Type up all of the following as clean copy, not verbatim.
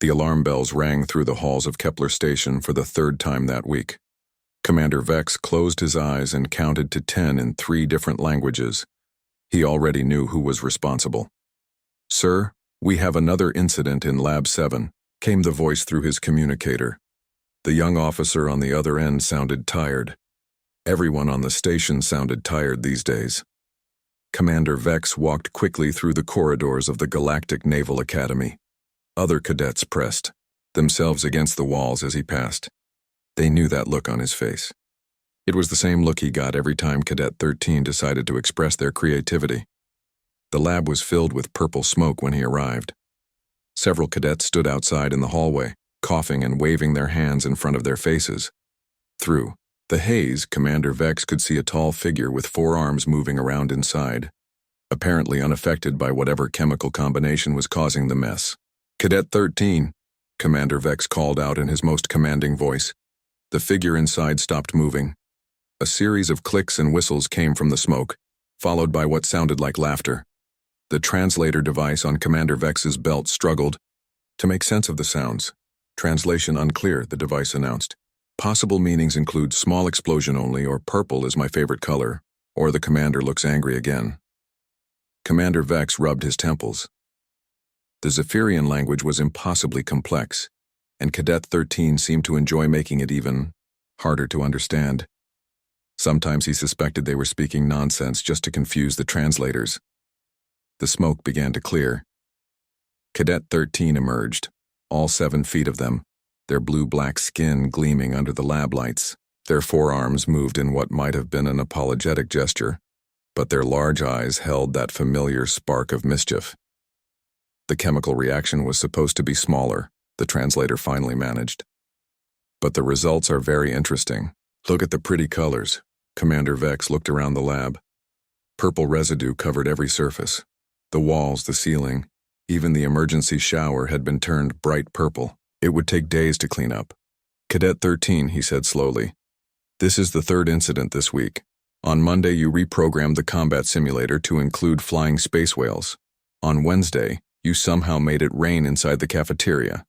The alarm bells rang through the halls of Kepler Station for the third time that week. Commander Vex closed his eyes and counted to 10 in 3 different languages. He already knew who was responsible. "Sir, we have another incident in Lab 7, came the voice through his communicator. The young officer on the other end sounded tired. Everyone on the station sounded tired these days. Commander Vex walked quickly through the corridors of the Galactic Naval Academy. Other cadets pressed themselves against the walls as he passed. They knew that look on his face. It was the same look he got every time Cadet 13 decided to express their creativity. The lab was filled with purple smoke when he arrived. Several cadets stood outside in the hallway, coughing and waving their hands in front of their faces. Through the haze, Commander Vex could see a tall figure with 4 arms moving around inside, apparently unaffected by whatever chemical combination was causing the mess. "Cadet 13, Commander Vex called out in his most commanding voice. The figure inside stopped moving. A series of clicks and whistles came from the smoke, followed by what sounded like laughter. The translator device on Commander Vex's belt struggled to make sense of the sounds. "Translation unclear," the device announced. "Possible meanings include small explosion only, or purple is my favorite color, or the commander looks angry again." Commander Vex rubbed his temples. The Zephyrian language was impossibly complex, and Cadet 13 seemed to enjoy making it even harder to understand. Sometimes he suspected they were speaking nonsense just to confuse the translators. The smoke began to clear. Cadet 13 emerged, all 7 feet of them, their blue-black skin gleaming under the lab lights. Their forearms moved in what might have been an apologetic gesture, but their large eyes held that familiar spark of mischief. The chemical reaction was supposed to be smaller, the translator finally managed. "But the results are very interesting. Look at the pretty colors." Commander Vex looked around the lab. Purple residue covered every surface. The walls, the ceiling, even the emergency shower had been turned bright purple. It would take days to clean up. "Cadet 13, he said slowly. "This is the 3rd incident this week. On Monday, you reprogrammed the combat simulator to include flying space whales. On Wednesday, you somehow made it rain inside the cafeteria.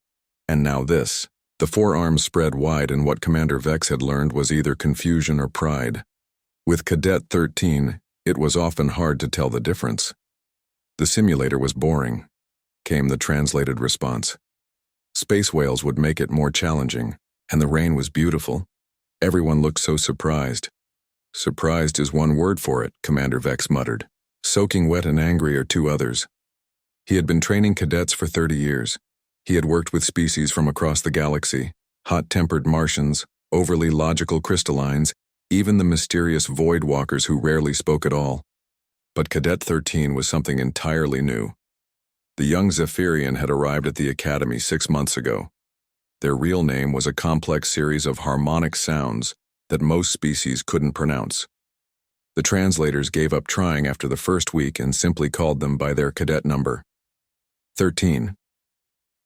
And now this." The 4 arms spread wide, and what Commander Vex had learned was either confusion or pride. With Cadet 13, it was often hard to tell the difference. "The simulator was boring," came the translated response. "Space whales would make it more challenging, and the rain was beautiful. Everyone looked so surprised." "Surprised is one word for it," Commander Vex muttered. "Soaking wet and angry are 2 others." He had been training cadets for 30 years. He had worked with species from across the galaxy, hot-tempered Martians, overly logical crystallines, even the mysterious void walkers who rarely spoke at all. But Cadet 13 was something entirely new. The young Zephyrian had arrived at the Academy 6 months ago. Their real name was a complex series of harmonic sounds that most species couldn't pronounce. The translators gave up trying after the first week and simply called them by their cadet number. 13.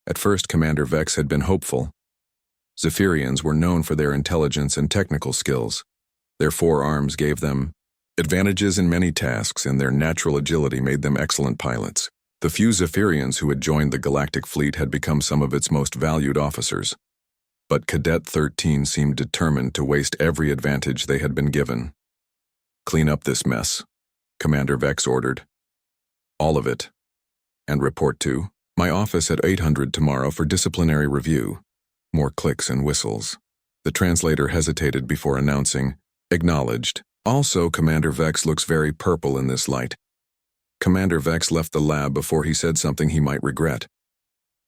At first, Commander Vex had been hopeful. Zephyrians were known for their intelligence and technical skills. Their 4 arms gave them advantages in many tasks, and their natural agility made them excellent pilots. The few Zephyrians who had joined the Galactic Fleet had become some of its most valued officers. But Cadet 13 seemed determined to waste every advantage they had been given. "Clean up this mess," Commander Vex ordered. "All of it. And report to my office at 800 tomorrow for disciplinary review." More clicks and whistles. The translator hesitated before announcing, "Acknowledged. Also, Commander Vex looks very purple in this light." Commander Vex left the lab before he said something he might regret.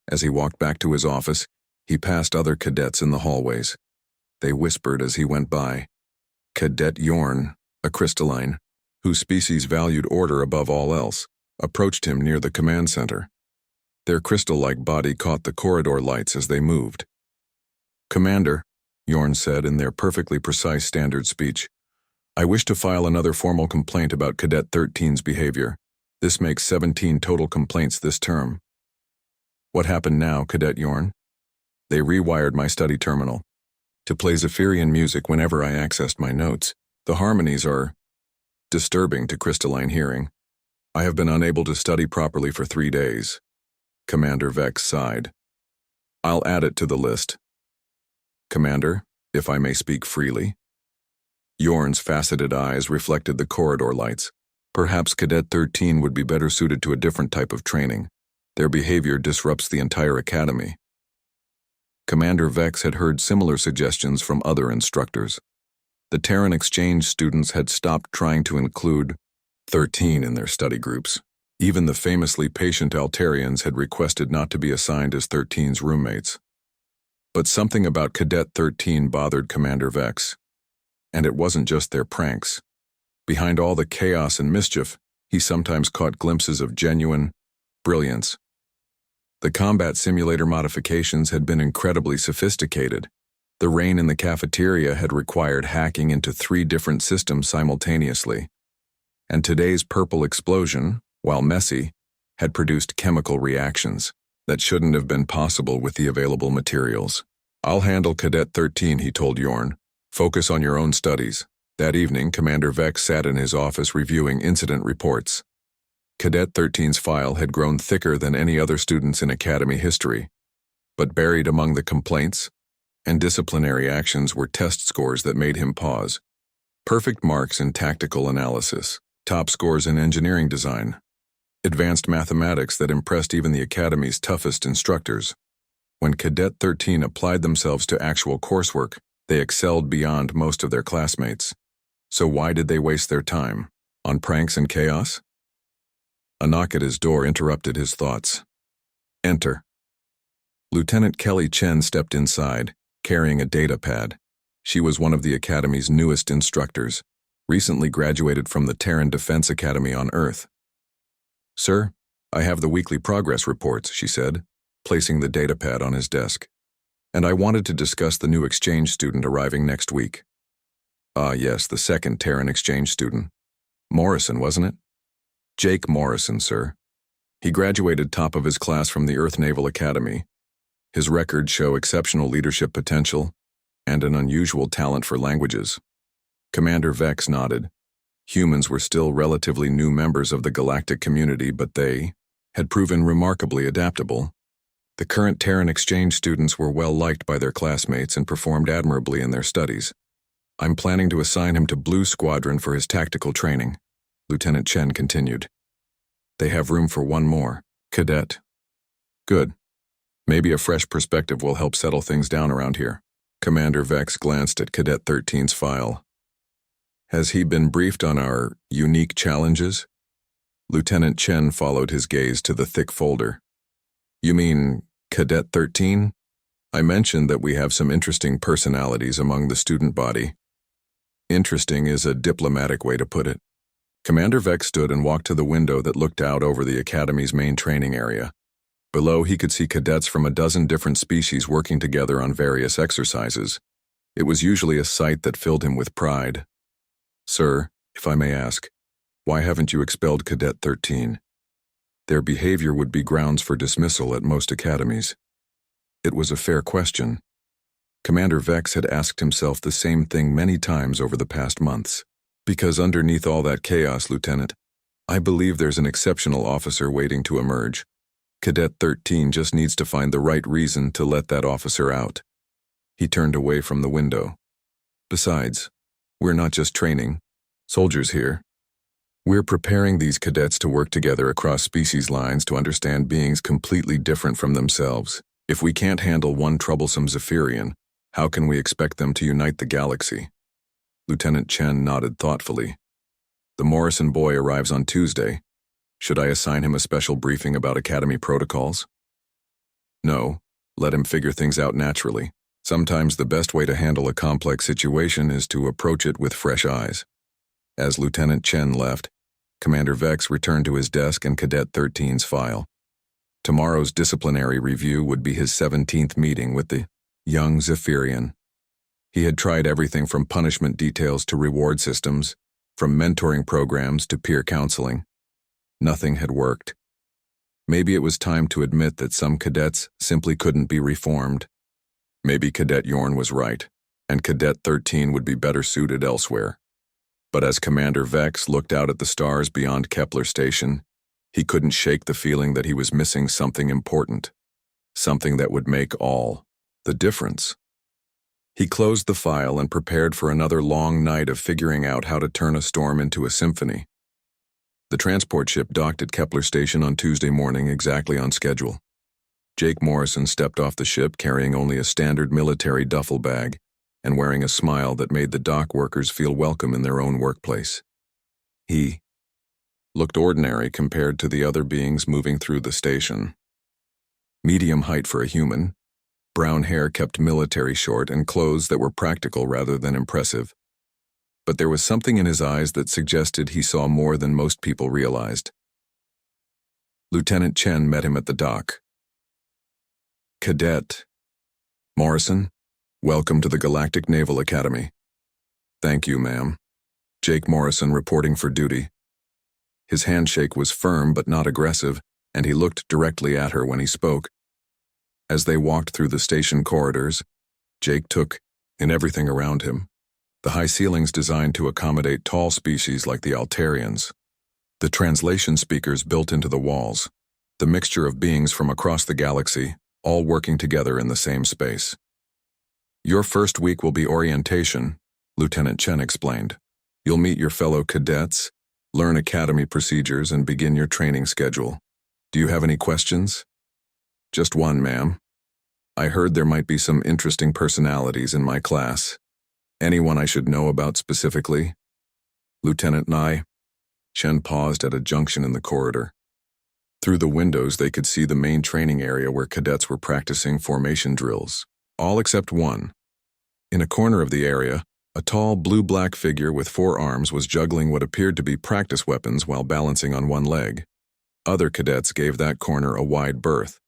As he walked back to his office, he passed other cadets in the hallways. They whispered as he went by. Cadet Yorn, a crystalline, whose species valued order above all else, approached him near the command center. Their crystal-like body caught the corridor lights as they moved. "Commander," Yorn said in their perfectly precise standard speech, "I wish to file another formal complaint about Cadet 13's behavior. This makes 17 total complaints this term." "What happened now, Cadet Yorn?" "They rewired my study terminal to play Zephyrian music whenever I accessed my notes. The harmonies are disturbing to crystalline hearing. I have been unable to study properly for 3 days." Commander Vex sighed. I'll add it to the list. Commander, if I may speak freely. Yorn's faceted eyes reflected the corridor lights. Perhaps Cadet 13 would be better suited to a different type of training. Their behavior disrupts the entire academy. Commander Vex had heard similar suggestions from other instructors. The Terran exchange students had stopped trying to include 13 in their study groups. Even the famously patient Altarians had requested not to be assigned as 13's roommates. But something about Cadet 13 bothered Commander Vex. And it wasn't just their pranks. Behind all the chaos and mischief, he sometimes caught glimpses of genuine brilliance. The combat simulator modifications had been incredibly sophisticated. The rain in the cafeteria had required hacking into 3 different systems simultaneously. And today's purple explosion, while messy, had produced chemical reactions that shouldn't have been possible with the available materials. I'll handle Cadet 13, he told Yorn. Focus on your own studies. That evening, Commander Vex sat in his office reviewing incident reports. Cadet 13's file had grown thicker than any other student's in Academy history, but buried among the complaints and disciplinary actions were test scores that made him pause. Perfect marks in tactical analysis, top scores in engineering design, advanced mathematics that impressed even the Academy's toughest instructors. When Cadet 13 applied themselves to actual coursework, they excelled beyond most of their classmates. So why did they waste their time? On pranks and chaos? A knock at his door interrupted his thoughts. Enter. Lieutenant Kelly Chen stepped inside, carrying a data pad. She was one of the Academy's newest instructors, recently graduated from the Terran Defense Academy on Earth. Sir, I have the weekly progress reports, she said, placing the data pad on his desk. And I wanted to discuss the new exchange student arriving next week. Ah, yes, the second Terran exchange student. Morrison, wasn't it? Jake Morrison, sir. He graduated top of his class from the Earth Naval Academy. His records show exceptional leadership potential and an unusual talent for languages. Commander Vex nodded. Humans were still relatively new members of the galactic community, but they had proven remarkably adaptable. The current Terran exchange students were well liked by their classmates and performed admirably in their studies. I'm planning to assign him to Blue Squadron for his tactical training, Lieutenant Chen continued. They have room for one more, Cadet. Good. Maybe a fresh perspective will help settle things down around here. Commander Vex glanced at Cadet 13's file. Has he been briefed on our unique challenges? Lieutenant Chen followed his gaze to the thick folder. You mean Cadet 13? I mentioned that we have some interesting personalities among the student body. Interesting is a diplomatic way to put it. Commander Vex stood and walked to the window that looked out over the Academy's main training area. Below, he could see cadets from a dozen different species working together on various exercises. It was usually a sight that filled him with pride. Sir, if I may ask, why haven't you expelled Cadet 13? Their behavior would be grounds for dismissal at most academies. It was a fair question. Commander Vex had asked himself the same thing many times over the past months. Because underneath all that chaos, Lieutenant, I believe there's an exceptional officer waiting to emerge. Cadet 13 just needs to find the right reason to let that officer out. He turned away from the window. Besides, we're not just training soldiers here. We're preparing these cadets to work together across species lines to understand beings completely different from themselves. If we can't handle one troublesome Zephyrian, how can we expect them to unite the galaxy? Lieutenant Chen nodded thoughtfully. The Morrison boy arrives on Tuesday. Should I assign him a special briefing about Academy protocols? No, let him figure things out naturally. Sometimes the best way to handle a complex situation is to approach it with fresh eyes. As Lieutenant Chen left, Commander Vex returned to his desk and Cadet 13's file. Tomorrow's disciplinary review would be his 17th meeting with the young Zephyrian. He had tried everything from punishment details to reward systems, from mentoring programs to peer counseling. Nothing had worked. Maybe it was time to admit that some cadets simply couldn't be reformed. Maybe Cadet Yorn was right, and Cadet 13 would be better suited elsewhere. But as Commander Vex looked out at the stars beyond Kepler Station, he couldn't shake the feeling that he was missing something important. something that would make all the difference. He closed the file and prepared for another long night of figuring out how to turn a storm into a symphony. The transport ship docked at Kepler Station on Tuesday morning, exactly on schedule. Jake Morrison stepped off the ship carrying only a standard military duffel bag and wearing a smile that made the dock workers feel welcome in their own workplace. He looked ordinary compared to the other beings moving through the station. Medium height for a human, brown hair kept military short, and clothes that were practical rather than impressive. But there was something in his eyes that suggested he saw more than most people realized. Lieutenant Chen met him at the dock. "Cadet Morrison, welcome to the Galactic Naval Academy." "Thank you, ma'am." Jake Morrison reporting for duty. His handshake was firm but not aggressive, and he looked directly at her when he spoke. As they walked through the station corridors, Jake took in everything around him. The high ceilings designed to accommodate tall species like the Altarians, the translation speakers built into the walls, the mixture of beings from across the galaxy, all working together in the same space. "Your first week will be orientation," Lieutenant Chen explained. "You'll meet your fellow cadets, learn academy procedures, and begin your training schedule. Do you have any questions?" "Just one, ma'am. I heard there might be some interesting personalities in my class. Anyone I should know about specifically?" "Lieutenant Nye." Chen paused at a junction in the corridor. Through the windows they could see the main training area where cadets were practicing formation drills, all except one. In a corner of the area, a tall blue-black figure with 4 arms was juggling what appeared to be practice weapons while balancing on one leg. Other cadets gave that corner a wide berth.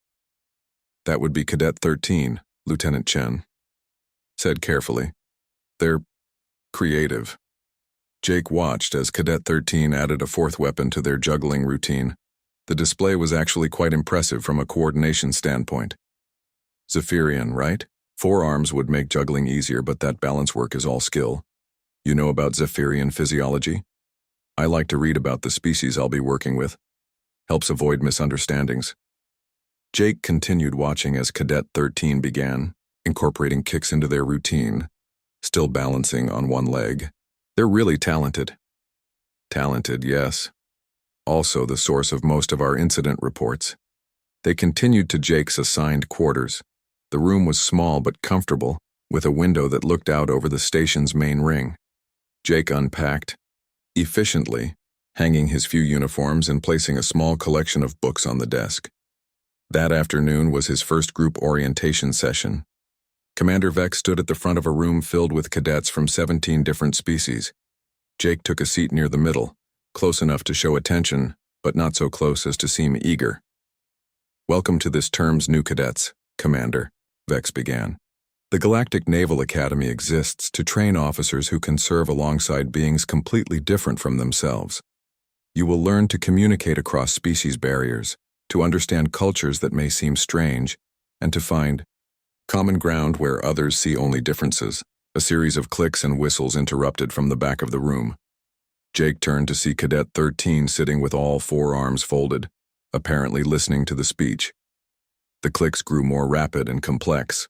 "That would be Cadet 13, Lieutenant Chen said carefully. "They're creative." Jake watched as Cadet 13 added a 4th weapon to their juggling routine. The display was actually quite impressive from a coordination standpoint. "Zephyrian, right? 4 arms would make juggling easier, but that balance work is all skill. You know about Zephyrian physiology?" "I like to read about the species I'll be working with. Helps avoid misunderstandings." Jake continued watching as Cadet 13 began, incorporating kicks into their routine, still balancing on one leg. "They're really talented." "Talented, yes. Also the source of most of our incident reports." They continued to Jake's assigned quarters. The room was small but comfortable, with a window that looked out over the station's main ring. Jake unpacked efficiently, hanging his few uniforms and placing a small collection of books on the desk. That afternoon was his first group orientation session. Commander Vex stood at the front of a room filled with cadets from 17 different species. Jake took a seat near the middle, close enough to show attention, but not so close as to seem eager. "Welcome to this term's new cadets, Commander," Vex began. "The Galactic Naval Academy exists to train officers who can serve alongside beings completely different from themselves. You will learn to communicate across species barriers, to understand cultures that may seem strange, and to find common ground where others see only differences." A series of clicks and whistles interrupted from the back of the room. Jake turned to see Cadet 13 sitting with all 4 arms folded, apparently listening to the speech. The clicks grew more rapid and complex.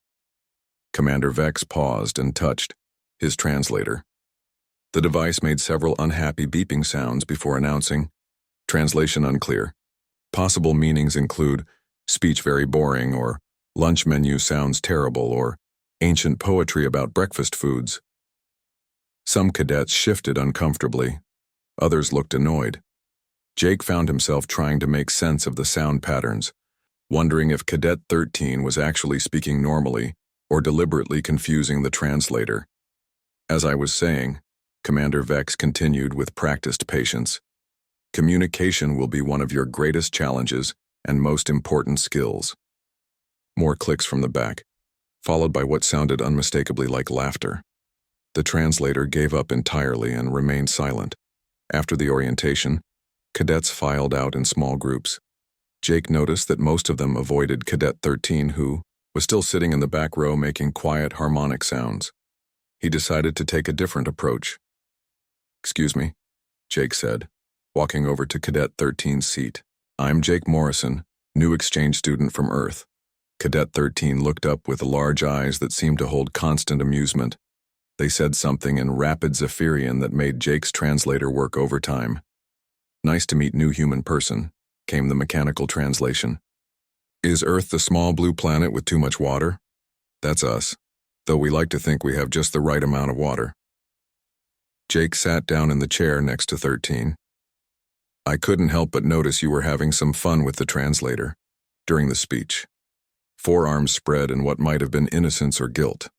Commander Vex paused and touched his translator. The device made several unhappy beeping sounds before announcing, "Translation unclear. Possible meanings include speech very boring, or lunch menu sounds terrible, or ancient poetry about breakfast foods." Some cadets shifted uncomfortably. Others looked annoyed. Jake found himself trying to make sense of the sound patterns, wondering if Cadet 13 was actually speaking normally or deliberately confusing the translator. "As I was saying," Commander Vex continued with practiced patience, "communication will be one of your greatest challenges and most important skills." More clicks from the back, followed by what sounded unmistakably like laughter. The translator gave up entirely and remained silent. After the orientation, cadets filed out in small groups. Jake noticed that most of them avoided Cadet 13, who was still sitting in the back row making quiet harmonic sounds. He decided to take a different approach. "Excuse me," Jake said, walking over to Cadet 13's seat. "I'm Jake Morrison, new exchange student from Earth. Cadet 13 looked up with large eyes that seemed to hold constant amusement. They said something in rapid Zephyrian that made Jake's translator work overtime. "Nice to meet new human person," came the mechanical translation. "Is Earth the small blue planet with too much water?" "That's us, though we like to think we have just the right amount of water." Jake sat down in the chair next to 13. "I couldn't help but notice you were having some fun with the translator during the speech. Forearms spread in what might have been innocence or guilt.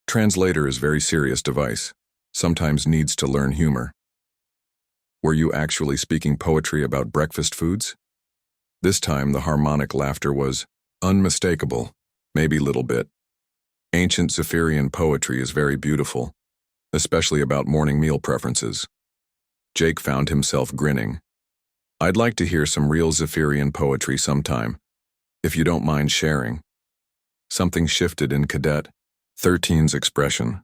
Translator is very serious device, sometimes needs to learn humor. Were you actually speaking poetry about breakfast foods?" This time the harmonic laughter was unmistakable, maybe little bit. Ancient Zephyrian poetry is very beautiful, especially about morning meal preferences. Jake found himself grinning. "I'd like to hear some real Zephyrian poetry sometime, if you don't mind sharing." Something shifted in Cadet 13's expression.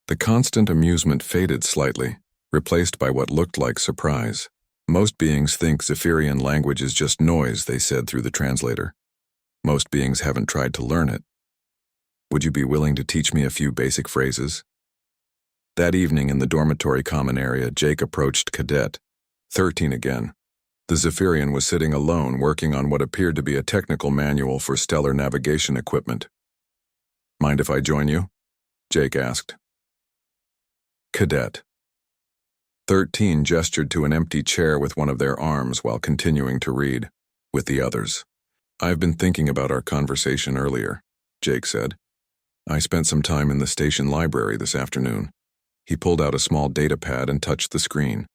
The constant amusement faded slightly, replaced by what looked like surprise. "Most beings think Zephyrian language is just noise," they said through the translator. "Most beings haven't tried to learn it. Would you be willing to teach me a few basic phrases?" That evening in the dormitory common area, Jake approached Cadet 13 again. The Zephyrian was sitting alone, working on what appeared to be a technical manual for stellar navigation equipment. "Mind if I join you?" Jake asked. Cadet 13 gestured to an empty chair with one of their arms while continuing to read with the others. "I've been thinking about our conversation earlier," Jake said. "I spent some time in the station library this afternoon." He pulled out a small data pad and touched the screen.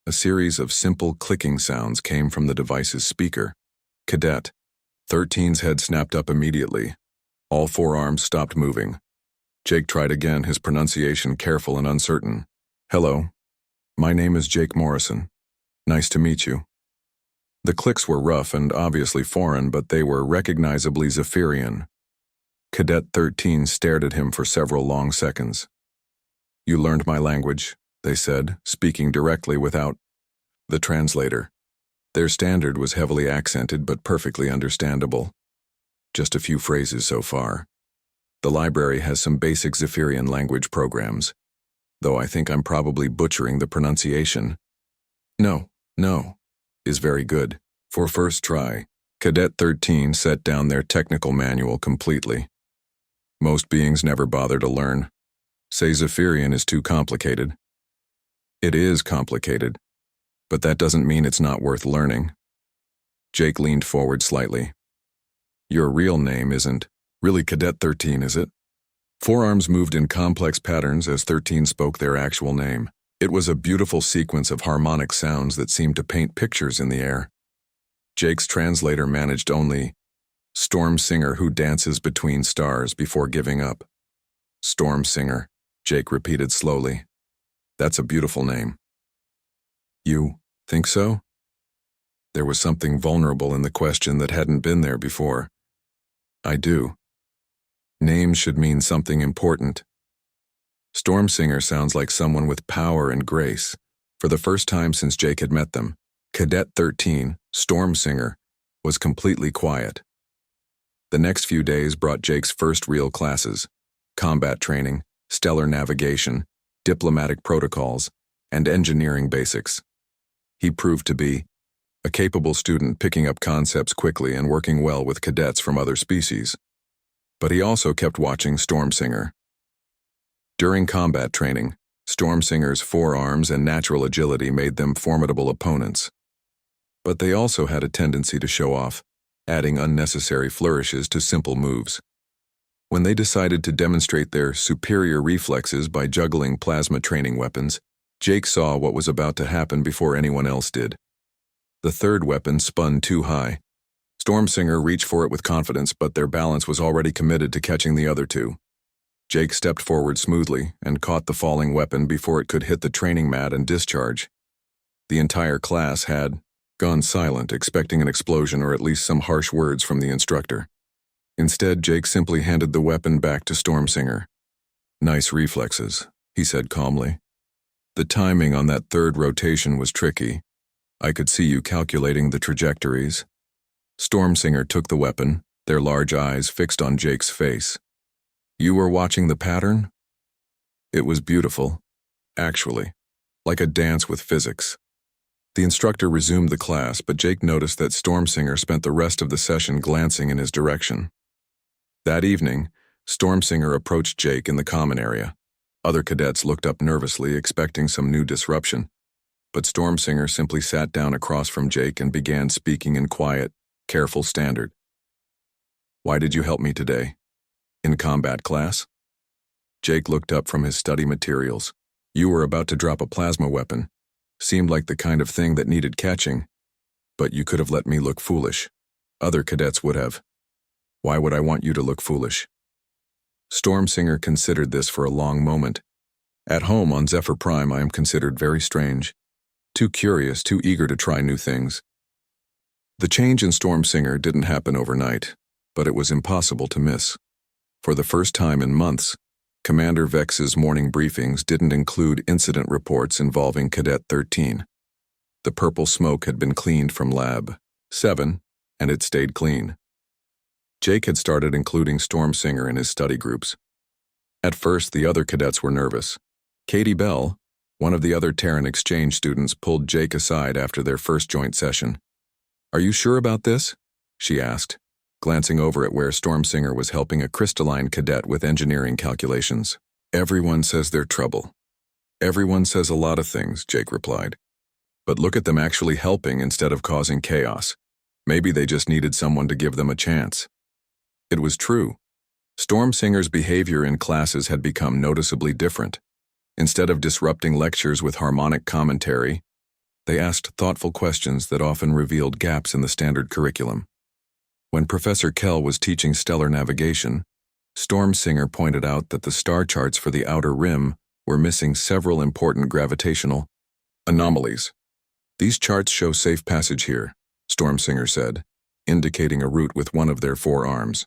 A series of simple clicking sounds came from the device's speaker. Cadet 13's head snapped up immediately. All four arms stopped moving. Jake tried again, his pronunciation careful and uncertain. "Hello. My name is Jake Morrison. Nice to meet you." The clicks were rough and obviously foreign, but they were recognizably Zephyrian. Cadet 13 stared at him for several long seconds. "You learned my language," they said, speaking directly without the translator. Their standard was heavily accented but perfectly understandable. "Just a few phrases so far. The library has some basic Zephyrian language programs, though I think I'm probably butchering the pronunciation." No, is very good. For first try, Cadet 13 set down their technical manual completely. "Most beings never bother to learn. Say Zephyrian is too complicated." "It is complicated, but that doesn't mean it's not worth learning." Jake leaned forward slightly. "Your real name isn't really Cadet 13, is it?" Forearms moved in complex patterns as 13 spoke their actual name. It was a beautiful sequence of harmonic sounds that seemed to paint pictures in the air. Jake's translator managed only "Storm singer who dances between stars before giving up." "Storm singer," Jake repeated slowly. "That's a beautiful name." "You think so?" There was something vulnerable in the question that hadn't been there before. "I do. Names should mean something important." Storm singer sounds like someone with power and grace. For the first time since Jake had met them, Cadet 13, Storm singer, was completely quiet. The next few days brought Jake's first real classes: combat training, stellar navigation, diplomatic protocols, and engineering basics. He proved to be a capable student, picking up concepts quickly and working well with cadets from other species. But he also kept watching Stormsinger. During combat training, Stormsinger's forearms and natural agility made them formidable opponents. But they also had a tendency to show off, adding unnecessary flourishes to simple moves. When they decided to demonstrate their superior reflexes by juggling plasma training weapons, Jake saw what was about to happen before anyone else did. The third weapon spun too high. Stormsinger reached for it with confidence, but their balance was already committed to catching the other two. Jake stepped forward smoothly and caught the falling weapon before it could hit the training mat and discharge. The entire class had gone silent, expecting an explosion or at least some harsh words from the instructor. Instead, Jake simply handed the weapon back to Stormsinger. "Nice reflexes," he said calmly. "The timing on that third rotation was tricky. I could see you calculating the trajectories." Stormsinger took the weapon, their large eyes fixed on Jake's face. "You were watching the pattern?" It was beautiful, actually, like a dance with physics. The instructor resumed the class, but Jake noticed that Stormsinger spent the rest of the session glancing in his direction. That evening, Stormsinger approached Jake in the common area. Other cadets looked up nervously, expecting some new disruption, but Stormsinger simply sat down across from Jake and began speaking in quiet, careful standard. "Why did you help me today? In combat class?" Jake looked up from his study materials. "You were about to drop a plasma weapon. Seemed like the kind of thing that needed catching, but you could have let me look foolish. Other cadets would have." "Why would I want you to look foolish?" Stormsinger considered this for a long moment. "At home on Zephyr Prime, I am considered very strange. Too curious, too eager to try new things." The change in Stormsinger didn't happen overnight, but it was impossible to miss. For the first time in months, Commander Vex's morning briefings didn't include incident reports involving Cadet 13. The purple smoke had been cleaned from Lab 7, and it stayed clean. Jake had started including Stormsinger in his study groups. At first, the other cadets were nervous. Katie Bell, one of the other Terran exchange students, pulled Jake aside after their first joint session. "Are you sure about this?" she asked, glancing over at where Stormsinger was helping a crystalline cadet with engineering calculations. "Everyone says they're trouble. Everyone says a lot of things," Jake replied. "But look at them actually helping instead of causing chaos. Maybe they just needed someone to give them a chance." It was true. Stormsinger's behavior in classes had become noticeably different. Instead of disrupting lectures with harmonic commentary, they asked thoughtful questions that often revealed gaps in the standard curriculum. When Professor Kell was teaching stellar navigation, Stormsinger pointed out that the star charts for the outer rim were missing several important gravitational anomalies. "These charts show safe passage here," Stormsinger said, indicating a route with one of their 4 arms.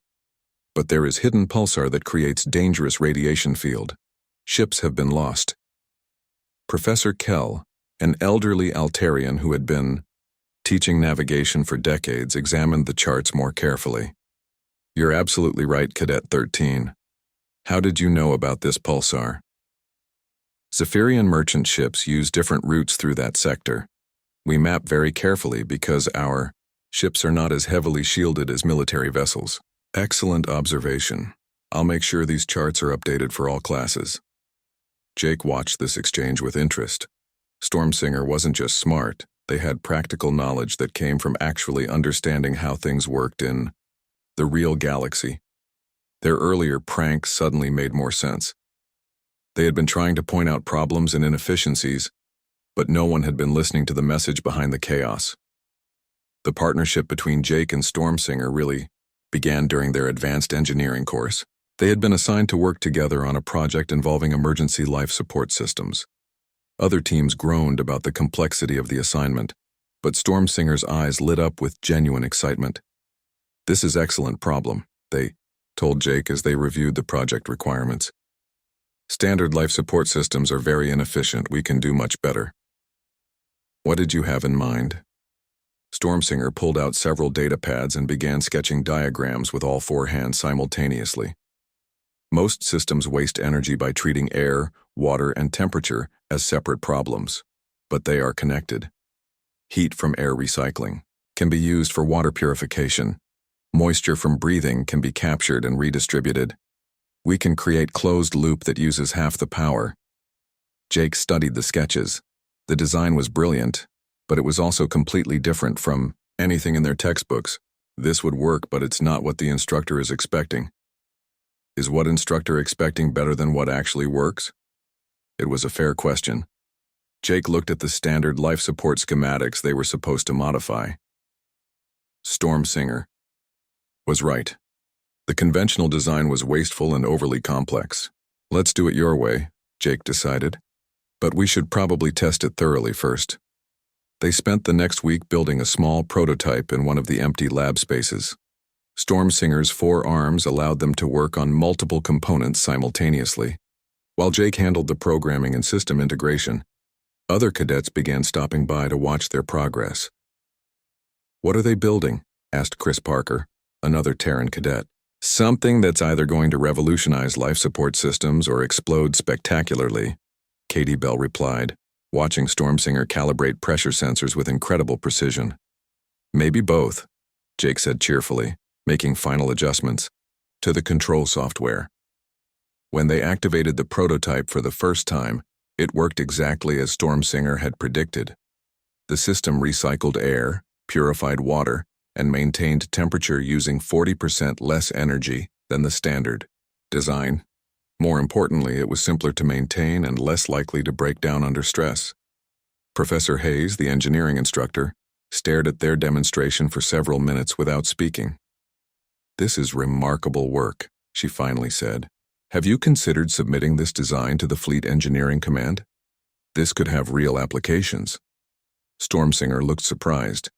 "But there is hidden pulsar that creates dangerous radiation field. Ships have been lost." Professor Kell, an elderly Altarian who had been teaching navigation for decades, examined the charts more carefully. "You're absolutely right, Cadet 13. How did you know about this pulsar?" "Zephyrian merchant ships use different routes through that sector. We map very carefully because our ships are not as heavily shielded as military vessels." "Excellent observation. I'll make sure these charts are updated for all classes." Jake watched this exchange with interest. Stormsinger wasn't just smart, they had practical knowledge that came from actually understanding how things worked in the real galaxy. Their earlier pranks suddenly made more sense. They had been trying to point out problems and inefficiencies, but no one had been listening to the message behind the chaos. The partnership between Jake and Stormsinger really began during their advanced engineering course. They had been assigned to work together on a project involving emergency life support systems. Other teams groaned about the complexity of the assignment, but Stormsinger's eyes lit up with genuine excitement. "This is an excellent problem," they told Jake as they reviewed the project requirements. "Standard life support systems are very inefficient. We can do much better." "What did you have in mind?" Stormsinger pulled out several data pads and began sketching diagrams with all 4 hands simultaneously. Most systems waste energy by treating air, water, and temperature as separate problems, but they are connected. Heat from air recycling can be used for water purification. Moisture from breathing can be captured and redistributed. We can create closed loop that uses half the power. Jake studied the sketches. The design was brilliant, but it was also completely different from anything in their textbooks. This would work, but it's not what the instructor is expecting. Is what instructor expecting better than what actually works? It was a fair question. Jake looked at the standard life support schematics they were supposed to modify. Stormsinger was right. The conventional design was wasteful and overly complex. "Let's do it your way," Jake decided. "But we should probably test it thoroughly first." They spent the next week building a small prototype in one of the empty lab spaces. Stormsinger's 4 arms allowed them to work on multiple components simultaneously. While Jake handled the programming and system integration, other cadets began stopping by to watch their progress. "What are they building?" asked Chris Parker, Another Terran cadet. Something that's either going to revolutionize life support systems or explode spectacularly, Katie Bell replied, watching Stormsinger calibrate pressure sensors with incredible precision. Maybe both, Jake said cheerfully, making final adjustments to the control software. When they activated the prototype for the first time, it worked exactly as Stormsinger had predicted. The system recycled air, purified water, and maintained temperature using 40% less energy than the standard design. More importantly, it was simpler to maintain and less likely to break down under stress. Professor Hayes, the engineering instructor, stared at their demonstration for several minutes without speaking. "This is remarkable work," she finally said. "Have you considered submitting this design to the Fleet Engineering Command? This could have real applications." Stormsinger looked surprised.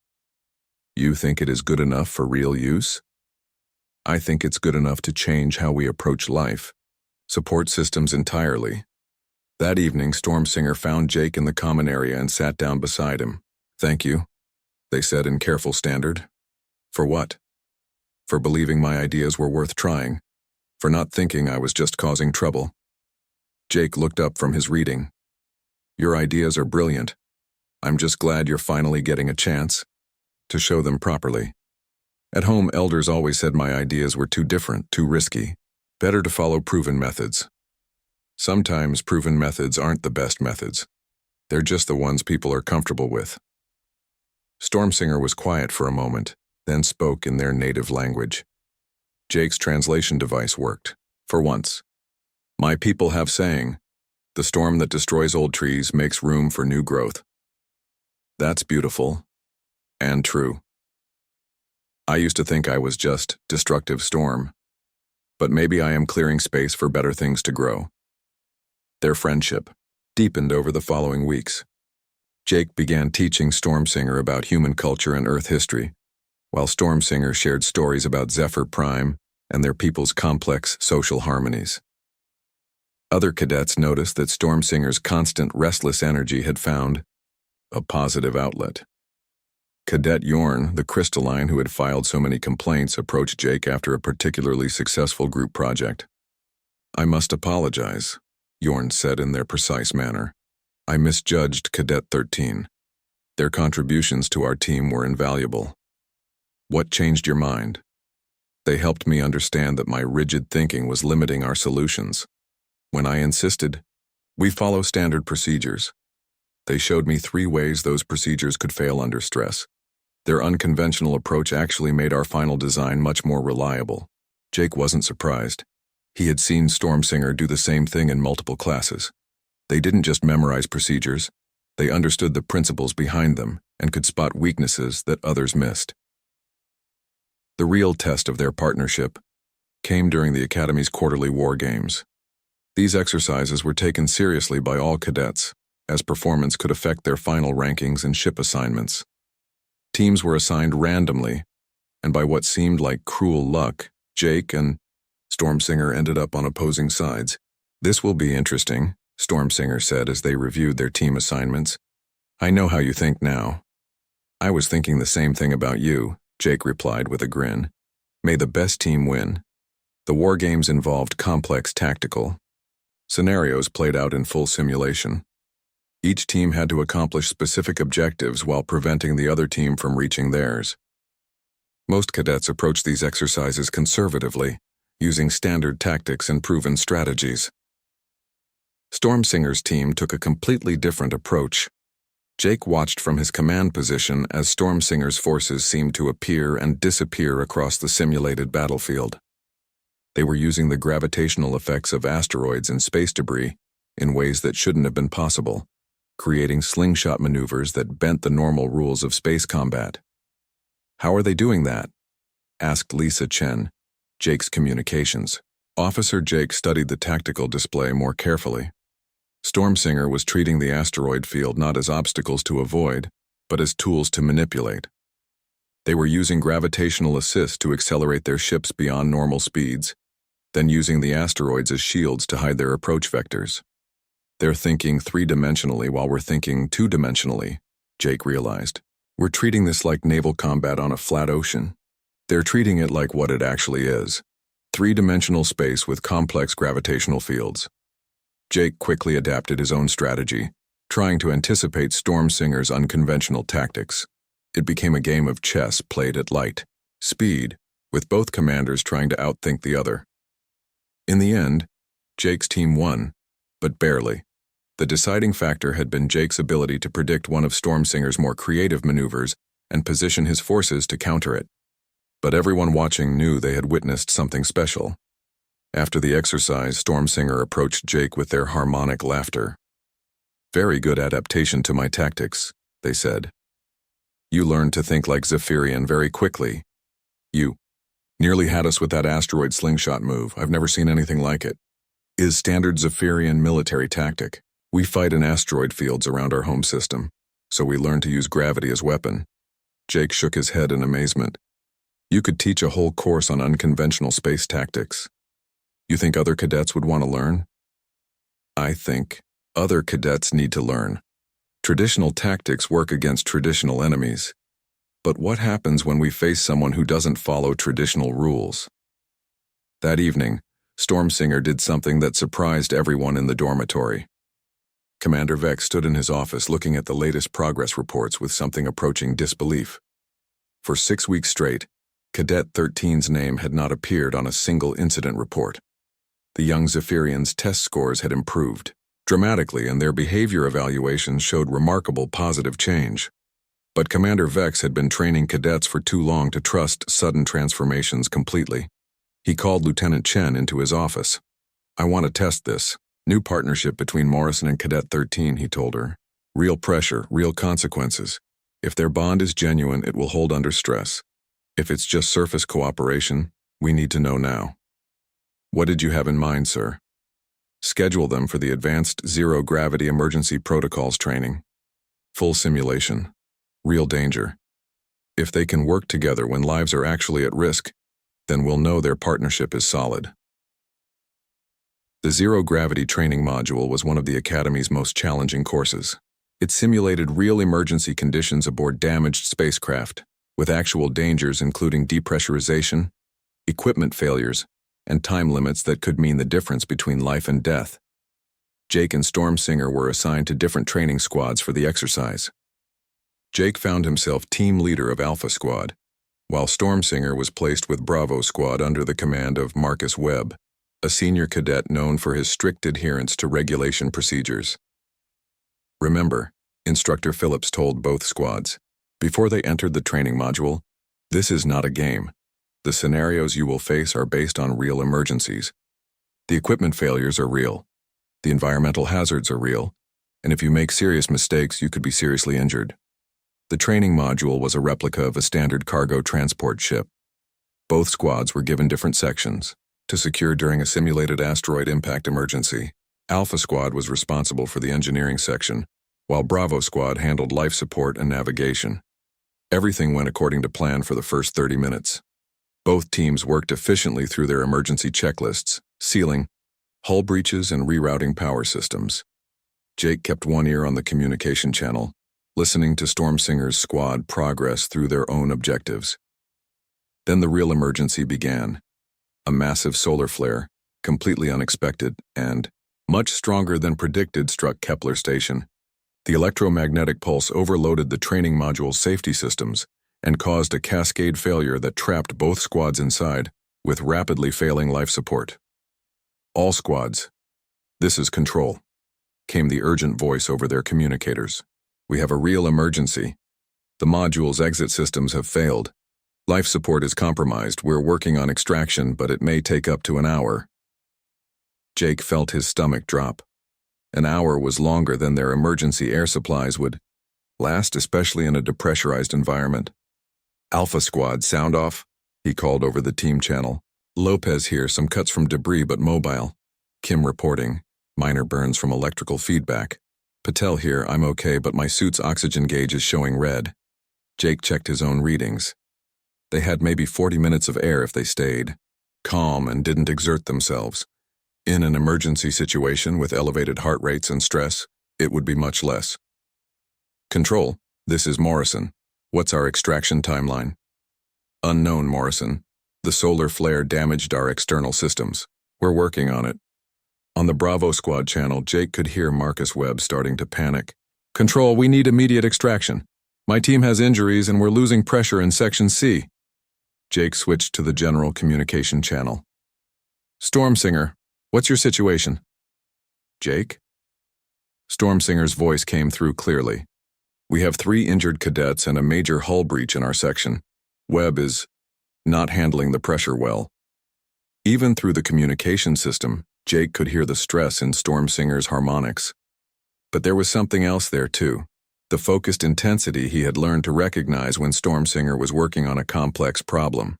"You think it is good enough for real use?" "I think it's good enough to change how we approach life, support systems entirely." That evening, Stormsinger found Jake in the common area and sat down beside him. "Thank you," they said in careful standard. "For what?" "For believing my ideas were worth trying. For not thinking I was just causing trouble." Jake looked up from his reading. "Your ideas are brilliant. I'm just glad you're finally getting a chance to show them properly. At home, elders always said my ideas were too different, too risky. Better to follow proven methods. Sometimes proven methods aren't the best methods. They're just the ones people are comfortable with." Stormsinger was quiet for a moment, then spoke in their native language. Jake's translation device worked, for once. "My people have saying, the storm that destroys old trees makes room for new growth. That's beautiful and true. I used to think I was just destructive storm, but maybe I am clearing space for better things to grow." Their friendship deepened over the following weeks. Jake began teaching Stormsinger about human culture and Earth history, while Stormsinger shared stories about Zephyr Prime and their people's complex social harmonies. Other cadets noticed that Stormsinger's constant restless energy had found a positive outlet. Cadet Yorn, the crystalline who had filed so many complaints, approached Jake after a particularly successful group project. "I must apologize," Yorn said in their precise manner. "I misjudged Cadet 13. Their contributions to our team were invaluable." "What changed your mind?" "They helped me understand that my rigid thinking was limiting our solutions. When I insisted, we follow standard procedures. They showed me 3 ways those procedures could fail under stress. Their unconventional approach actually made our final design much more reliable." Jake wasn't surprised. He had seen Stormsinger do the same thing in multiple classes. They didn't just memorize procedures, they understood the principles behind them and could spot weaknesses that others missed. The real test of their partnership came during the Academy's quarterly war games. These exercises were taken seriously by all cadets, as performance could affect their final rankings and ship assignments. Teams were assigned randomly, and by what seemed like cruel luck, Jake and Stormsinger ended up on opposing sides. "This will be interesting," Stormsinger said as they reviewed their team assignments. "I know how you think now." "I was thinking the same thing about you," Jake replied with a grin. "May the best team win." The war games involved complex tactical scenarios played out in full simulation. Each team had to accomplish specific objectives while preventing the other team from reaching theirs. Most cadets approached these exercises conservatively, using standard tactics and proven strategies. Stormsinger's team took a completely different approach. Jake watched from his command position as Stormsinger's forces seemed to appear and disappear across the simulated battlefield. They were using the gravitational effects of asteroids and space debris in ways that shouldn't have been possible, creating slingshot maneuvers that bent the normal rules of space combat. "How are they doing that?" asked Lisa Chen, Jake's communications. Officer Jake studied the tactical display more carefully. Stormsinger was treating the asteroid field not as obstacles to avoid, but as tools to manipulate. They were using gravitational assist to accelerate their ships beyond normal speeds, then using the asteroids as shields to hide their approach vectors. "They're thinking 3-dimensionally while we're thinking 2-dimensionally, Jake realized. "We're treating this like naval combat on a flat ocean. They're treating it like what it actually is. Three-dimensional space with complex gravitational fields. Jake quickly adapted his own strategy, trying to anticipate Stormsinger's unconventional tactics. It became a game of chess played at light speed, with both commanders trying to outthink the other. In the end, Jake's team won, but barely. The deciding factor had been Jake's ability to predict one of Stormsinger's more creative maneuvers and position his forces to counter it. But everyone watching knew they had witnessed something special. After the exercise, Stormsinger approached Jake with their harmonic laughter. "Very good adaptation to my tactics," they said. "You learned to think like Zephyrian very quickly. You nearly had us with that asteroid slingshot move. I've never seen anything like it. Is standard Zephyrian military tactic. We fight in asteroid fields around our home system, so we learn to use gravity as weapon." Jake shook his head in amazement. "You could teach a whole course on unconventional space tactics. You think other cadets would want to learn?" "I think other cadets need to learn. Traditional tactics work against traditional enemies. But what happens when we face someone who doesn't follow traditional rules?" That evening, Stormsinger did something that surprised everyone in the dormitory. Commander Vex stood in his office looking at the latest progress reports with something approaching disbelief. For 6 weeks straight, Cadet 13's name had not appeared on a single incident report. The young Zephyrians' test scores had improved dramatically, and their behavior evaluations showed remarkable positive change. But Commander Vex had been training cadets for too long to trust sudden transformations completely. He called Lieutenant Chen into his office. "I want to test this new partnership between Morrison and Cadet 13, he told her. "Real pressure, real consequences. If their bond is genuine, it will hold under stress. If it's just surface cooperation, we need to know now." "What did you have in mind, sir?" "Schedule them for the Advanced Zero-Gravity Emergency Protocols training. Full simulation. Real danger. If they can work together when lives are actually at risk, then we'll know their partnership is solid." The zero-gravity training module was one of the Academy's most challenging courses. It simulated real emergency conditions aboard damaged spacecraft, with actual dangers including depressurization, equipment failures, and time limits that could mean the difference between life and death. Jake and Stormsinger were assigned to different training squads for the exercise. Jake found himself team leader of Alpha Squad, while Stormsinger was placed with Bravo Squad under the command of Marcus Webb, a senior cadet known for his strict adherence to regulation procedures. "Remember," Instructor Phillips told both squads, before they entered the training module, "this is not a game. The scenarios you will face are based on real emergencies. The equipment failures are real. The environmental hazards are real. And if you make serious mistakes, you could be seriously injured." The training module was a replica of a standard cargo transport ship. Both squads were given different sections to secure during a simulated asteroid impact emergency. Alpha Squad was responsible for the engineering section, while Bravo Squad handled life support and navigation. Everything went according to plan for the first 30 minutes. Both teams worked efficiently through their emergency checklists, sealing, hull breaches, and rerouting power systems. Jake kept one ear on the communication channel, listening to Stormsinger's squad progress through their own objectives. Then the real emergency began. A massive solar flare, completely unexpected and much stronger than predicted, struck Kepler Station. The electromagnetic pulse overloaded the training module's safety systems and caused a cascade failure that trapped both squads inside, with rapidly failing life support. "All squads, this is Control," came the urgent voice over their communicators. "We have a real emergency. The module's exit systems have failed. Life support is compromised. We're working on extraction, but it may take up to an hour." Jake felt his stomach drop. An hour was longer than their emergency air supplies would last, especially in a depressurized environment. "Alpha Squad, sound off," he called over the team channel. "Lopez here, some cuts from debris but mobile." Kim reporting, minor burns from electrical feedback. "Patel here, I'm okay, but my suit's oxygen gauge is showing red." Jake checked his own readings. They had maybe 40 minutes of air if they stayed calm and didn't exert themselves. In an emergency situation with elevated heart rates and stress, it would be much less. "Control, this is Morrison. What's our extraction timeline?" Unknown, Morrison. The solar flare damaged our external systems. We're working on it. On the Bravo Squad channel, Jake could hear Marcus Webb starting to panic. Control, we need immediate extraction. My team has injuries and we're losing pressure in Section C. Jake switched to the general communication channel. Stormsinger, what's your situation? Jake? Stormsinger's voice came through clearly. We have 3 injured cadets and a major hull breach in our section. Webb is not handling the pressure well. Even through the communication system, Jake could hear the stress in Stormsinger's harmonics. But there was something else there too. The focused intensity he had learned to recognize when Stormsinger was working on a complex problem.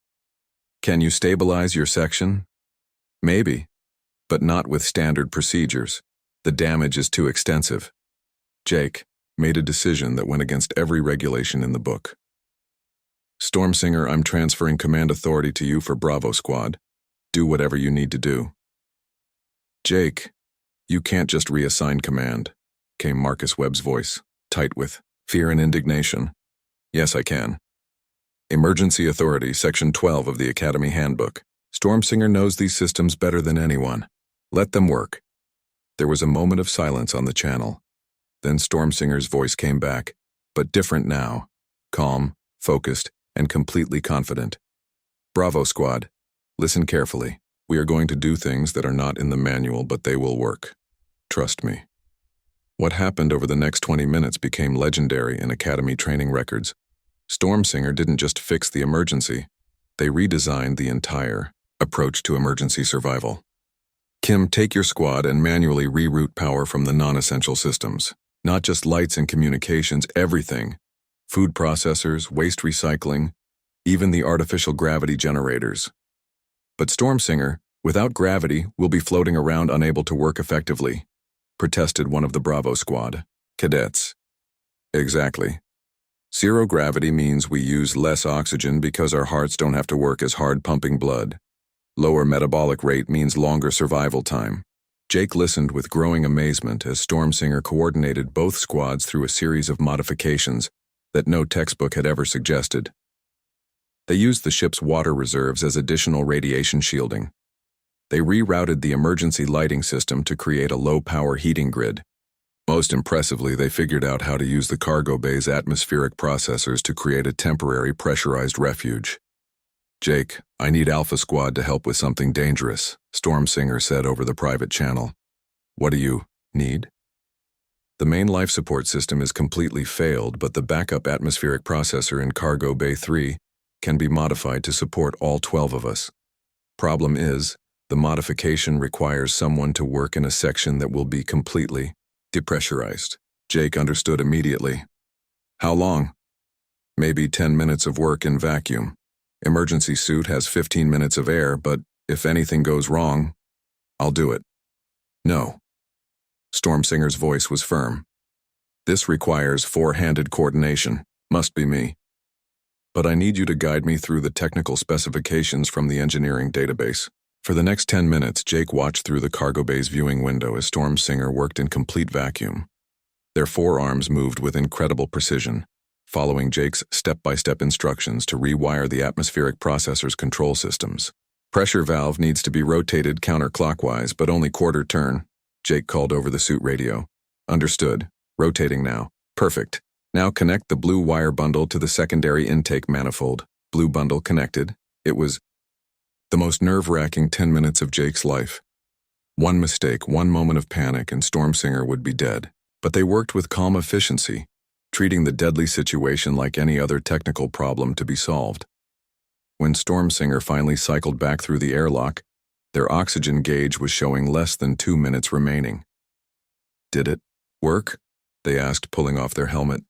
Can you stabilize your section? Maybe, but not with standard procedures. The damage is too extensive. Jake made a decision that went against every regulation in the book. Stormsinger, I'm transferring command authority to you for Bravo Squad. Do whatever you need to do. Jake, you can't just reassign command, came Marcus Webb's voice, tight with fear and indignation. Yes, I can. Emergency Authority, Section 12 of the Academy Handbook. Stormsinger knows these systems better than anyone. Let them work. There was a moment of silence on the channel. Then Stormsinger's voice came back, but different now. Calm, focused, and completely confident. Bravo Squad, listen carefully. We are going to do things that are not in the manual, but they will work. Trust me. What happened over the next 20 minutes became legendary in Academy training records. Stormsinger didn't just fix the emergency. They redesigned the entire approach to emergency survival. Kim, take your squad and manually reroute power from the non-essential systems. Not just lights and communications, everything. Food processors, waste recycling, even the artificial gravity generators. But Stormsinger, without gravity, will be floating around unable to work effectively, protested one of the Bravo Squad. Cadets. Exactly. Zero gravity means we use less oxygen because our hearts don't have to work as hard pumping blood. Lower metabolic rate means longer survival time. Jake listened with growing amazement as Stormsinger coordinated both squads through a series of modifications that no textbook had ever suggested. They used the ship's water reserves as additional radiation shielding. They rerouted the emergency lighting system to create a low-power heating grid. Most impressively, they figured out how to use the cargo bay's atmospheric processors to create a temporary pressurized refuge. Jake, I need Alpha Squad to help with something dangerous, Stormsinger said over the private channel. What do you need? The main life support system is completely failed, but the backup atmospheric processor in Cargo Bay 3 can be modified to support all 12 of us. Problem is, the modification requires someone to work in a section that will be completely depressurized. Jake understood immediately. How long? Maybe 10 minutes of work in vacuum. Emergency suit has 15 minutes of air, but if anything goes wrong, I'll do it. No. Stormsinger's voice was firm. This requires four-handed coordination. Must be me. But I need you to guide me through the technical specifications from the engineering database. For the next 10 minutes, Jake watched through the cargo bay's viewing window as Stormsinger worked in complete vacuum. Their forearms moved with incredible precision, following Jake's step-by-step instructions to rewire the atmospheric processor's control systems. Pressure valve needs to be rotated counterclockwise, but only quarter turn, Jake called over the suit radio. Understood. Rotating now. Perfect. Now connect the blue wire bundle to the secondary intake manifold. Blue bundle connected. It was the most nerve-wracking 10 minutes of Jake's life. One mistake, one moment of panic, and Stormsinger would be dead. But they worked with calm efficiency, treating the deadly situation like any other technical problem to be solved. When Stormsinger finally cycled back through the airlock, their oxygen gauge was showing less than 2 minutes remaining. Did it work? They asked, pulling off their helmet.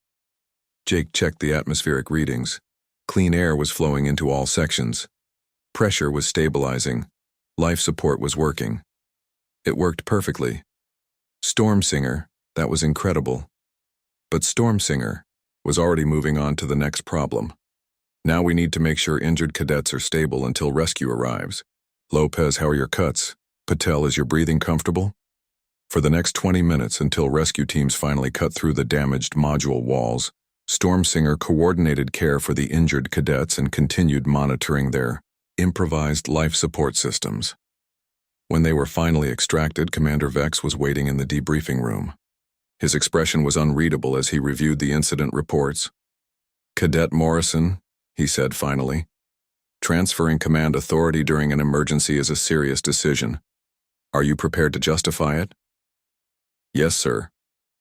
Jake checked the atmospheric readings. Clean air was flowing into all sections. Pressure was stabilizing. Life support was working. It worked perfectly. Stormsinger, that was incredible. But Stormsinger was already moving on to the next problem. Now we need to make sure injured cadets are stable until rescue arrives. Lopez, how are your cuts? Patel, is your breathing comfortable? For the next 20 minutes until rescue teams finally cut through the damaged module walls, Stormsinger coordinated care for the injured cadets and continued monitoring their improvised life support systems. When they were finally extracted, Commander Vex was waiting in the debriefing room. His expression was unreadable as he reviewed the incident reports. "Cadet Morrison," he said finally, "transferring command authority during an emergency is a serious decision. Are you prepared to justify it?" "Yes, sir."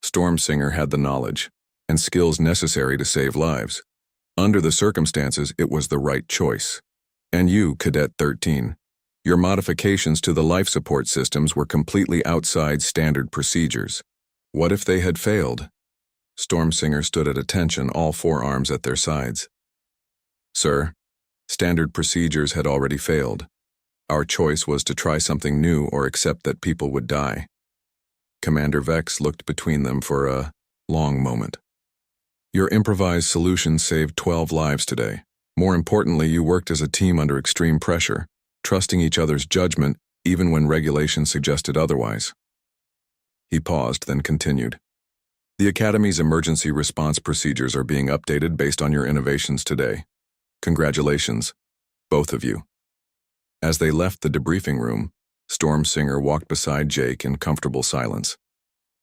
Stormsinger had the knowledge and skills necessary to save lives. Under the circumstances, it was the right choice. And you, Cadet 13, your modifications to the life support systems were completely outside standard procedures. What if they had failed? Stormsinger stood at attention, all forearms at their sides. "Sir, standard procedures had already failed. Our choice was to try something new or accept that people would die." Commander Vex looked between them for a long moment. "Your improvised solution saved 12 lives today. More importantly, you worked as a team under extreme pressure, trusting each other's judgment even when regulations suggested otherwise." He paused, then continued. "The Academy's emergency response procedures are being updated based on your innovations today. Congratulations, both of you." As they left the debriefing room, Stormsinger walked beside Jake in comfortable silence.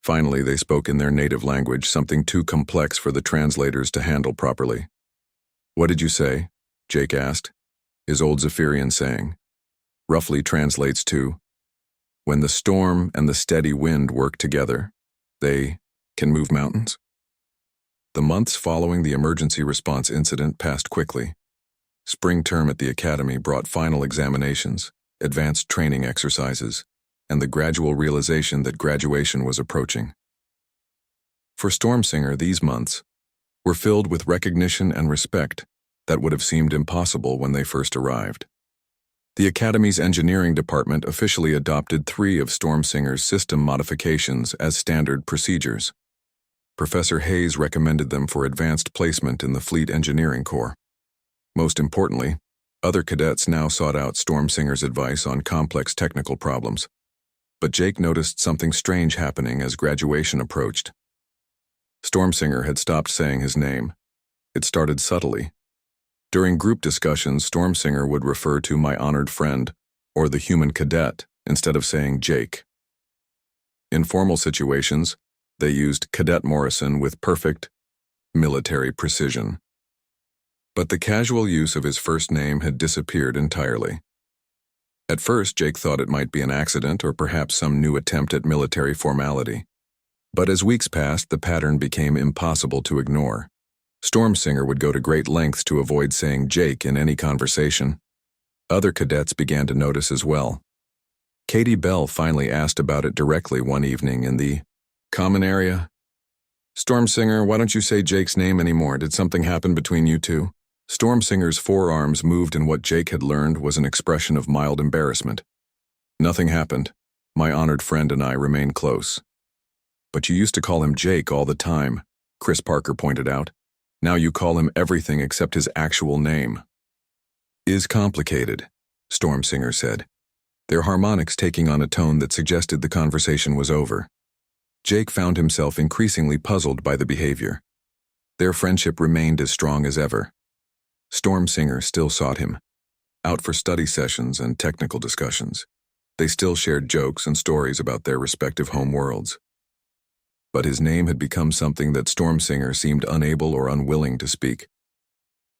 Finally, they spoke in their native language, something too complex for the translators to handle properly. "What did you say?" Jake asked. His old Zephyrian saying roughly translates to, "When the storm and the steady wind work together, they can move mountains." The months following the emergency response incident passed quickly. Spring term at the Academy brought final examinations, advanced training exercises, and the gradual realization that graduation was approaching. For Stormsinger, these months were filled with recognition and respect that would have seemed impossible when they first arrived. The Academy's engineering department officially adopted 3 of Stormsinger's system modifications as standard procedures. Professor Hayes recommended them for advanced placement in the Fleet Engineering Corps. Most importantly, other cadets now sought out Stormsinger's advice on complex technical problems. But Jake noticed something strange happening as graduation approached. Stormsinger had stopped saying his name. It started subtly. During group discussions, Stormsinger would refer to "my honored friend" or "the human cadet" instead of saying Jake. In formal situations, they used Cadet Morrison with perfect military precision. But the casual use of his first name had disappeared entirely. At first, Jake thought it might be an accident or perhaps some new attempt at military formality. But as weeks passed, the pattern became impossible to ignore. Stormsinger would go to great lengths to avoid saying Jake in any conversation. Other cadets began to notice as well. Katie Bell finally asked about it directly one evening in the common area. "Stormsinger, why don't you say Jake's name anymore? Did something happen between you two?" Stormsinger's forearms moved in what Jake had learned was an expression of mild embarrassment. "Nothing happened. My honored friend and I remain close." "But you used to call him Jake all the time," Chris Parker pointed out. "Now you call him everything except his actual name." "Is complicated," Stormsinger said, their harmonics taking on a tone that suggested the conversation was over. Jake found himself increasingly puzzled by the behavior. Their friendship remained as strong as ever. Stormsinger still sought him, out for study sessions and technical discussions. They still shared jokes and stories about their respective home worlds. But his name had become something that Stormsinger seemed unable or unwilling to speak.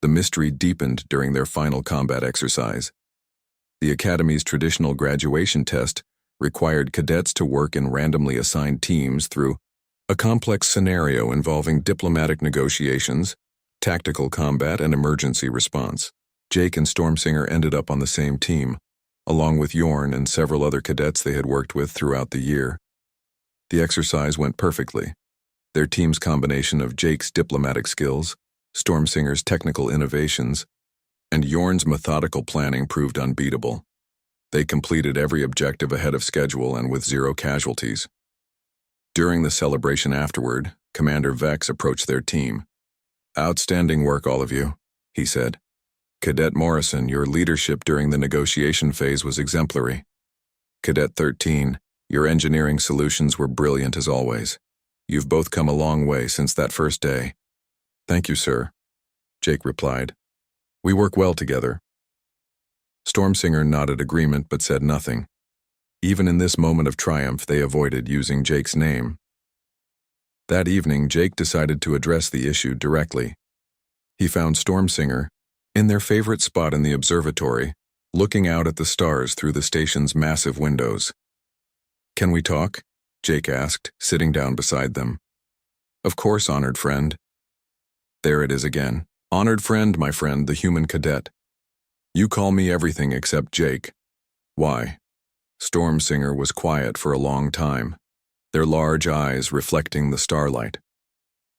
The mystery deepened during their final combat exercise. The Academy's traditional graduation test required cadets to work in randomly assigned teams through a complex scenario involving diplomatic negotiations, tactical combat, and emergency response. Jake and Stormsinger ended up on the same team, along with Yorn and several other cadets they had worked with throughout the year. The exercise went perfectly. Their team's combination of Jake's diplomatic skills, Stormsinger's technical innovations, and Yorn's methodical planning proved unbeatable. They completed every objective ahead of schedule and with 0 casualties. During the celebration afterward, Commander Vex approached their team. "Outstanding work, all of you," he said. "Cadet Morrison, your leadership during the negotiation phase was exemplary. Cadet 13, your engineering solutions were brilliant as always. You've both come a long way since that first day." "Thank you, sir," Jake replied. "We work well together." Stormsinger nodded agreement but said nothing. Even in this moment of triumph, they avoided using Jake's name. That evening, Jake decided to address the issue directly. He found Stormsinger in their favorite spot in the observatory, looking out at the stars through the station's massive windows. "Can we talk?" Jake asked, sitting down beside them. "Of course, honored friend." There it is again. "Honored friend, my friend, the human cadet. You call me everything except Jake." "Why?" Stormsinger was quiet for a long time, their large eyes reflecting the starlight.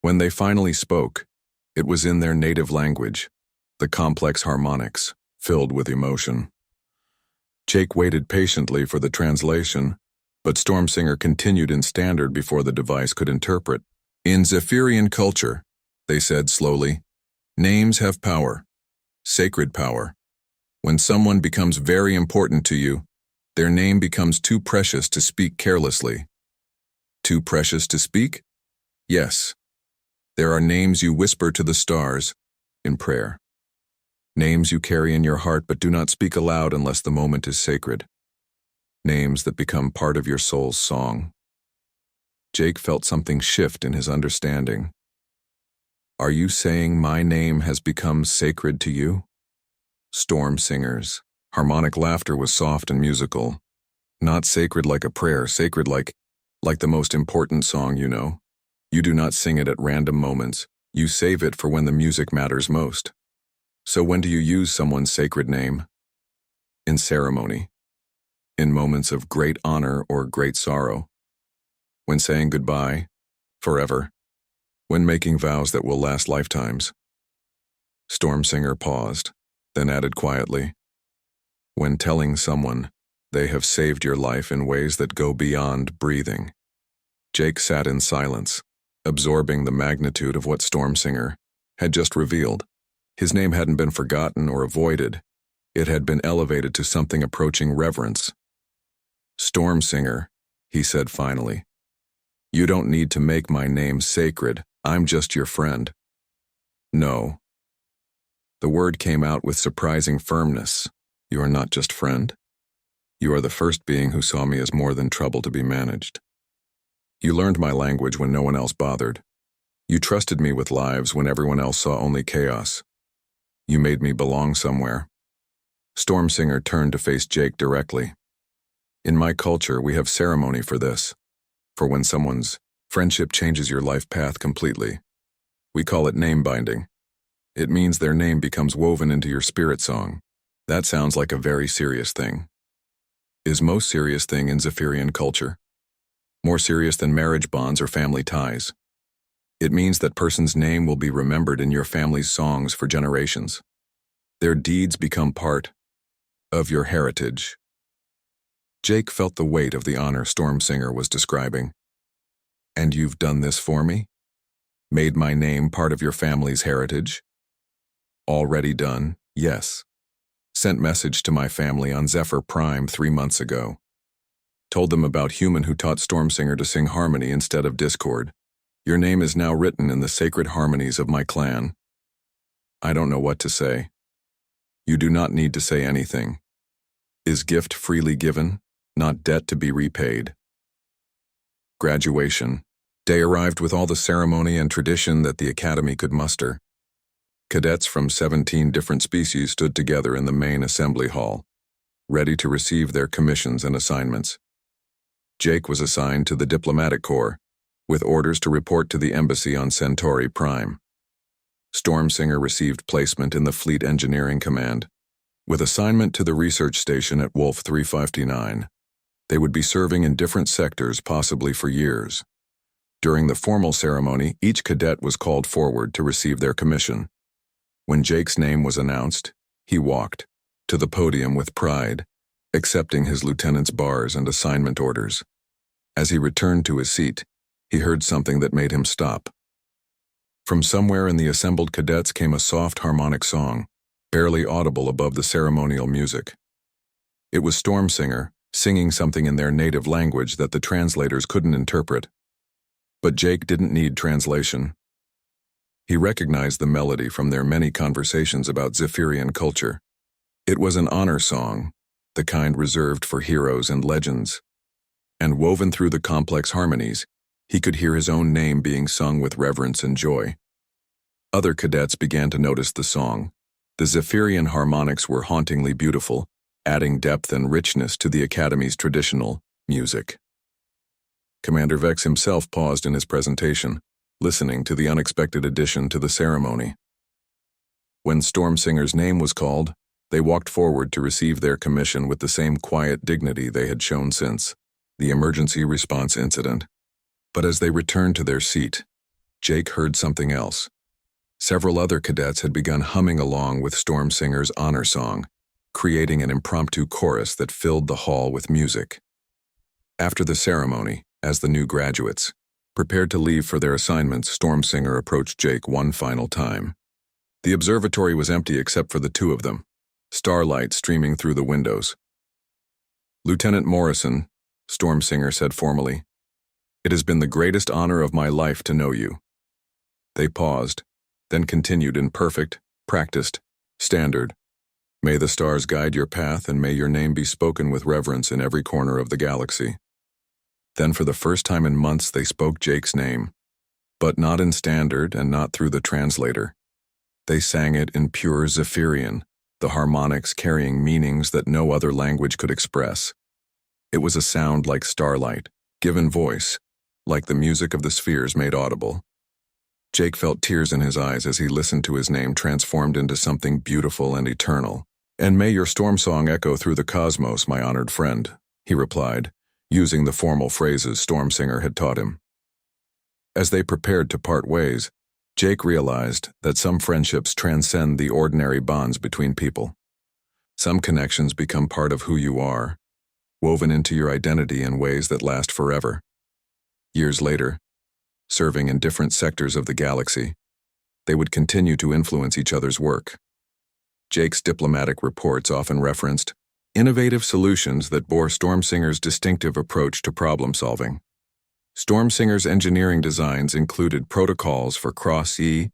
When they finally spoke, it was in their native language, the complex harmonics, filled with emotion. Jake waited patiently for the translation, but Stormsinger continued in standard before the device could interpret. "In Zephyrian culture," they said slowly, "names have power, sacred power. When someone becomes very important to you, their name becomes too precious to speak carelessly." "Too precious to speak?" "Yes. There are names you whisper to the stars in prayer. Names you carry in your heart but do not speak aloud unless the moment is sacred. Names that become part of your soul's song." Jake felt something shift in his understanding. "Are you saying my name has become sacred to you?" Stormsinger's harmonic laughter was soft and musical. "Not sacred like a prayer, sacred like the most important song you know. You do not sing it at random moments. You save it for when the music matters most. So when do you use someone's sacred name?" "In ceremony. In moments of great honor or great sorrow. When saying goodbye, forever. When making vows that will last lifetimes." Stormsinger paused, then added quietly, "When telling someone they have saved your life in ways that go beyond breathing." Jake sat in silence, absorbing the magnitude of what Stormsinger had just revealed. His name hadn't been forgotten or avoided. It had been elevated to something approaching reverence. "Stormsinger," he said finally, "you don't need to make my name sacred. I'm just your friend." "No." The word came out with surprising firmness. "You are not just friend. You are the first being who saw me as more than trouble to be managed. You learned my language when no one else bothered. You trusted me with lives when everyone else saw only chaos. You made me belong somewhere." Stormsinger turned to face Jake directly. "In my culture, we have ceremony for this, for when someone's friendship changes your life path completely. We call it name binding. It means their name becomes woven into your spirit song. That sounds like a very serious thing. Is most serious thing in Zephyrian culture. More serious than marriage bonds or family ties. It means that person's name will be remembered in your family's songs for generations. Their deeds become part of your heritage." Jake felt the weight of the honor Stormsinger was describing. "And you've done this for me? Made my name part of your family's heritage?" "Already done, yes. Sent message to my family on Zephyr Prime 3 months ago. Told them about human who taught Stormsinger to sing harmony instead of discord. Your name is now written in the sacred harmonies of my clan. I don't know what to say." "You do not need to say anything. Is gift freely given, not debt to be repaid." Graduation day arrived with all the ceremony and tradition that the Academy could muster. Cadets from 17 different species stood together in the main assembly hall, ready to receive their commissions and assignments. Jake was assigned to the diplomatic corps, with orders to report to the embassy on Centauri Prime. Stormsinger received placement in the Fleet Engineering Command, with assignment to the research station at Wolf 359. They would be serving in different sectors, possibly for years. During the formal ceremony, each cadet was called forward to receive their commission. When Jake's name was announced, he walked to the podium with pride, accepting his lieutenant's bars and assignment orders. As he returned to his seat, he heard something that made him stop. From somewhere in the assembled cadets came a soft harmonic song, barely audible above the ceremonial music. It was Stormsinger singing something in their native language that the translators couldn't interpret. But Jake didn't need translation. He recognized the melody from their many conversations about Zephyrian culture. It was an honor song, the kind reserved for heroes and legends. And woven through the complex harmonies, he could hear his own name being sung with reverence and joy. Other cadets began to notice the song. The Zephyrian harmonics were hauntingly beautiful, adding depth and richness to the Academy's traditional music. Commander Vex himself paused in his presentation, listening to the unexpected addition to the ceremony. When Stormsinger's name was called, they walked forward to receive their commission with the same quiet dignity they had shown since the emergency response incident. But as they returned to their seat, Jake heard something else. Several other cadets had begun humming along with Stormsinger's honor song, creating an impromptu chorus that filled the hall with music. After the ceremony, as the new graduates prepared to leave for their assignments, Stormsinger approached Jake one final time. The observatory was empty except for the two of them, starlight streaming through the windows. "Lieutenant Morrison," Stormsinger said formally, "it has been the greatest honor of my life to know you." They paused, then continued in perfect, practiced, standard. "May the stars guide your path, and may your name be spoken with reverence in every corner of the galaxy." Then for the first time in months they spoke Jake's name, but not in standard and not through the translator. They sang it in pure Zephyrian, the harmonics carrying meanings that no other language could express. It was a sound like starlight, given voice, like the music of the spheres made audible. Jake felt tears in his eyes as he listened to his name transformed into something beautiful and eternal. "And may your storm song echo through the cosmos, my honored friend," he replied, using the formal phrases Stormsinger had taught him. As they prepared to part ways, Jake realized that some friendships transcend the ordinary bonds between people. Some connections become part of who you are, woven into your identity in ways that last forever. Years later, serving in different sectors of the galaxy, they would continue to influence each other's work. Jake's diplomatic reports often referenced innovative solutions that bore Stormsinger's distinctive approach to problem-solving. Stormsinger's engineering designs included protocols for cross-E